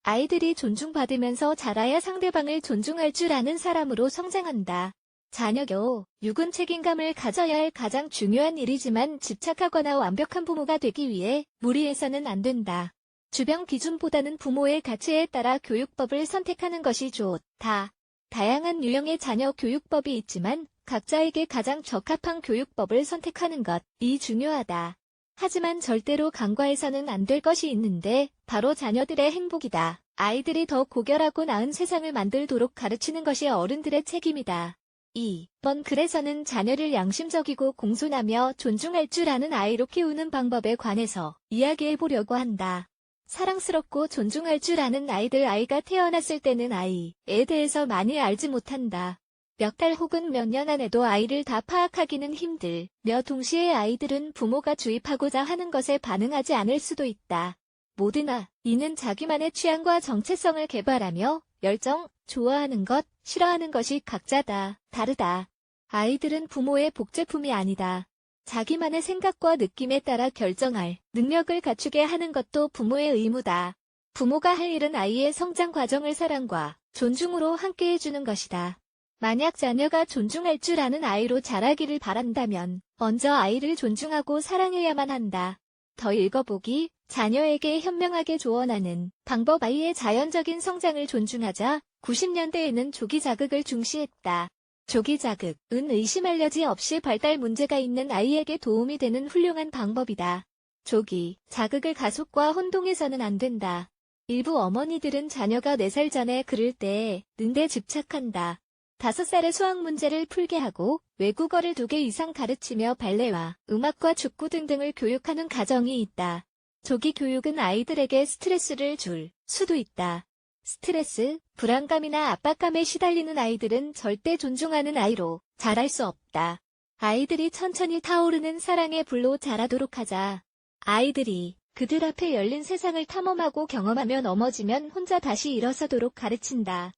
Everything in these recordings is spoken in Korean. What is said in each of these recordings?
아이들이 존중받으면서 자라야 상대방을 존중할 줄 아는 사람으로 성장한다. 자녀교, 육은 책임감을 가져야 할 가장 중요한 일이지만 집착하거나 완벽한 부모가 되기 위해 무리해서는 안 된다. 주변 기준보다는 부모의 가치에 따라 교육법을 선택하는 것이 좋다. 다양한 유형의 자녀 교육법이 있지만 각자에게 가장 적합한 교육법을 선택하는 것이 중요하다. 하지만 절대로 간과해서는 안 될 것이 있는데 바로 자녀들의 행복이다. 아이들이 더 고결하고 나은 세상을 만들도록 가르치는 것이 어른들의 책임이다. 2번 그래서는 자녀를 양심적이고 공손하며 존중할 줄 아는 아이로 키우는 방법에 관해서 이야기해 보려고 한다. 사랑스럽고 존중할 줄 아는 아이가 태어났을 때는 아이에 대해서 많이 알지 못한다. 몇 달 혹은 몇 년 안에도 아이를 다 파악하기는 힘들며 동시에 아이들은 부모가 주입하고자 하는 것에 반응하지 않을 수도 있다. 모든 아이는 자기만의 취향과 정체성을 개발하며 열정, 좋아하는 것, 싫어하는 것이 각자다. 다르다. 아이들은 부모의 복제품이 아니다. 자기만의 생각과 느낌에 따라 결정할 능력을 갖추게 하는 것도 부모의 의무다. 부모가 할 일은 아이의 성장 과정을 사랑과 존중으로 함께해주는 것이다. 만약 자녀가 존중할 줄 아는 아이로 자라기를 바란다면 먼저 아이를 존중하고 사랑해야만 한다. 더 읽어보기, 자녀에게 현명하게 조언하는 방법. 아이의 자연적인 성장을 존중하자. 90년대에는 조기 자극을 중시했다. 조기 자극은 의심할 여지 없이 발달 문제가 있는 아이에게 도움이 되는 훌륭한 방법이다. 조기 자극을 가속과 혼동해서는 안 된다. 일부 어머니들은 자녀가 4살 전에 그릴 때 는데 집착한다. 5살에 수학 문제를 풀게 하고 외국어를 2개 이상 가르치며 발레와 음악과 축구 등등을 교육하는 가정이 있다. 조기 교육은 아이들에게 스트레스를 줄 수도 있다. 스트레스, 불안감이나 압박감에 시달리는 아이들은 절대 존중하는 아이로 자랄 수 없다. 아이들이 천천히 타오르는 사랑의 불로 자라도록 하자. 아이들이 그들 앞에 열린 세상을 탐험하고 경험하며 넘어지면 혼자 다시 일어서도록 가르친다.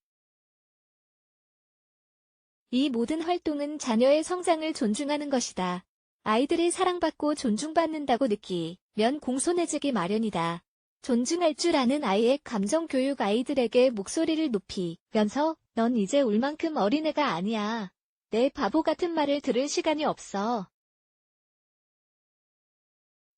이 모든 활동은 자녀의 성장을 존중하는 것이다. 아이들이 사랑받고 존중받는다고 느끼면 공손해지기 마련이다. 존중할 줄 아는 아이의 감정교육. 아이들에게 목소리를 높이면서 넌 이제 울 만큼 어린애가 아니야. 내 바보 같은 말을 들을 시간이 없어.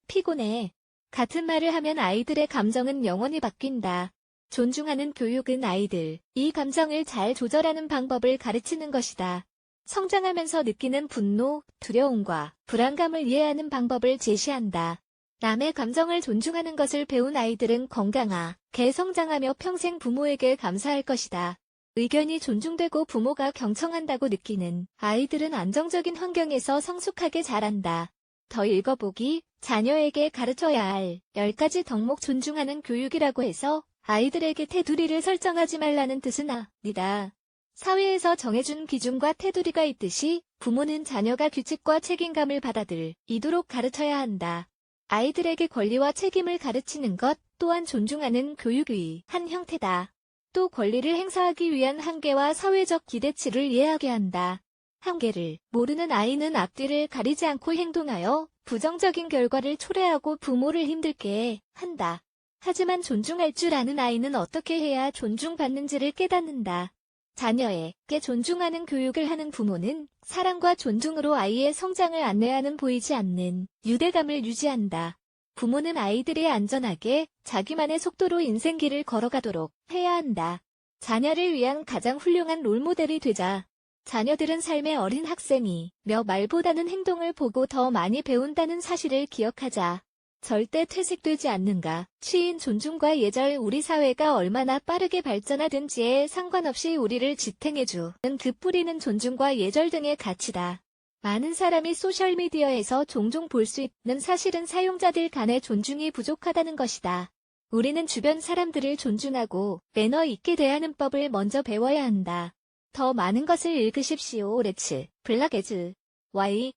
피곤해. 같은 말을 하면 아이들의 감정은 영원히 바뀐다. 존중하는 교육은 아이들, 이 감정을 잘 조절하는 방법을 가르치는 것이다. 성장하면서 느끼는 분노, 두려움과 불안감을 이해하는 방법을 제시한다. 남의 감정을 존중하는 것을 배운 아이들은 건강하게 성장하며 평생 부모에게 감사할 것이다. 의견이 존중되고 부모가 경청한다고 느끼는 아이들은 안정적인 환경에서 성숙하게 자란다. 더 읽어보기, 자녀에게 가르쳐야 할 10가지 덕목. 존중하는 교육이라고 해서 아이들에게 테두리를 설정하지 말라는 뜻은 아니다. 사회에서 정해준 기준과 테두리가 있듯이 부모는 자녀가 규칙과 책임감을 받아들이도록 가르쳐야 한다. 아이들에게 권리와 책임을 가르치는 것 또한 존중하는 교육의 한 형태다. 또 권리를 행사하기 위한 한계와 사회적 기대치를 이해하게 한다. 한계를 모르는 아이는 앞뒤를 가리지 않고 행동하여 부정적인 결과를 초래하고 부모를 힘들게 한다. 하지만 존중할 줄 아는 아이는 어떻게 해야 존중받는지를 깨닫는다. 자녀에게 존중하는 교육을 하는 부모는 사랑과 존중으로 아이의 성장을 안내하는 보이지 않는 유대감을 유지한다. 부모는 아이들이 안전하게 자기만의 속도로 인생길을 걸어가도록 해야 한다. 자녀를 위한 가장 훌륭한 롤모델이 되자. 자녀들은 삶의 어린 학생이며 말보다는 행동을 보고 더 많이 배운다는 사실을 기억하자. 절대 퇴색되지 않는가. 취인 존중과 예절. 우리 사회가 얼마나 빠르게 발전하든지에 상관없이 우리를 지탱해주는 그 뿌리는 존중과 예절 등의 가치다. 많은 사람이 소셜미디어에서 종종 볼 수 있는 사실은 사용자들 간의 존중이 부족하다는 것이다. 우리는 주변 사람들을 존중하고 매너 있게 대하는 법을 먼저 배워야 한다. 더 많은 것을 읽으십시오. 렛츠 블락 에즈 Y